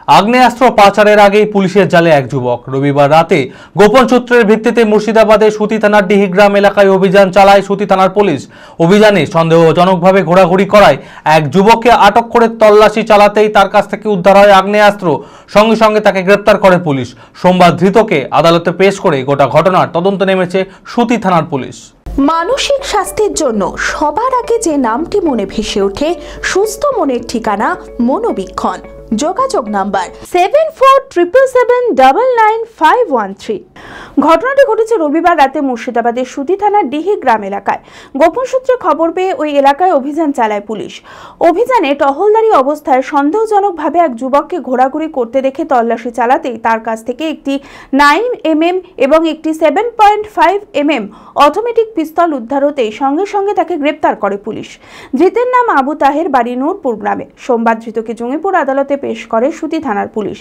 আগ্নেয়াস্ত্র পাচারের আগেই পুলিশের জালে এক যুবক। রবিবার রাতে গোপন সূত্রের ভিত্তিতে মুর্শিদাবাদের সুতি থানার ডিহিগ্রাম এলাকায় অভিযান চালায় সুতি থানার পুলিশ। অভিযানে সন্দেহজনকভাবে ঘোরাঘুরি করায় এক যুবককে আটক করে তল্লাশি চালাতেই তার কাছ থেকে উদ্ধার হয় আগ্নেয়াস্ত্র। সঙ্গে সঙ্গে তাকে গ্রেপ্তার করে পুলিশ। সোমবার ধৃতকে আদালতে পেশ করে গোটা ঘটনার তদন্ত নেমেছে সুতি থানার পুলিশ। মানসিক স্বাস্থ্যের জন্য সবার আগে যে নামটি মনে ভেসে ওঠে, সুস্থ মনের ঠিকানা মনোবীক্ষণ। যোগাযোগ নাম্বার 7477799513। ঘটনাটি ঘটেছে রবিবার রাতে মুর্শিদাবাদের সুতি থানার ডিহিগ্রাম এলাকায়। গোপন সূত্রে খবর পেয়ে ওই এলাকায় অভিযান চালায় পুলিশ। অভিযানে টহলদারি অবস্থায় সন্দেহজনকভাবে এক যুবককে ঘোরাঘুরি করতে দেখে তল্লাশি চালাতেই তার কাছ থেকে একটি 9mm এবং একটি 7.5mm অটোমেটিক পিস্তল উদ্ধার হতেই সঙ্গে সঙ্গে তাকে গ্রেপ্তার করে পুলিশ। ধৃতের নাম আবু তাহের, বাড়ি নূরপুর গ্রামে। সোমবার ধৃতকে জঙ্গিপুর আদালতে পেশ করে সুতি থানার পুলিশ।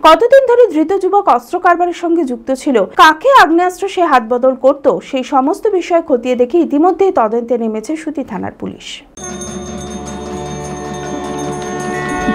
কতদিন ধরে ধৃত যুবক অস্ত্র কারবারের সঙ্গে যুক্ত ছিল, কাকে আগ্নেয়াস্ত্র সে হাত বদল করত, সেই সমস্ত বিষয় খতিয়ে দেখে ইতিমধ্যেই তদন্তে নেমেছে সুতি থানার পুলিশ।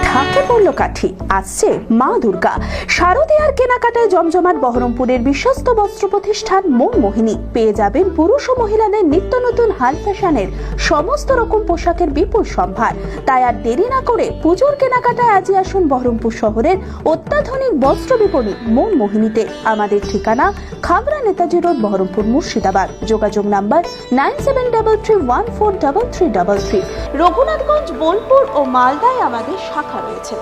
ঢাকে পড়ল কাঠি, আসছে মা দুর্গা। শারদীয়ার কেনাকাটায় জমজমাট বহরমপুরের বিশ্বস্ত বস্ত্র প্রতিষ্ঠান মনমোহিনী। পেয়ে যাবেন পুরুষ ও মহিলাদের নিত্য নতুন হাই ফ্যাশনের সমস্ত রকম পোশাকের বিপুল সম্ভার। তাই আর দেরি না করে পুজোর কেনাকাটায় আজই আসুন বহরমপুর শহরের অত্যাধুনিক বস্ত্র বিপণী মনমোহিনীতে। আমাদের ঠিকানা খাগড়া নেতাজি রোড, বহরমপুর, মুর্শিদাবাদ। যোগাযোগ নাম্বার 9733143333। রঘুনাথগঞ্জ, বোলপুর ও মালদায় আমাদের শাখা রয়েছে।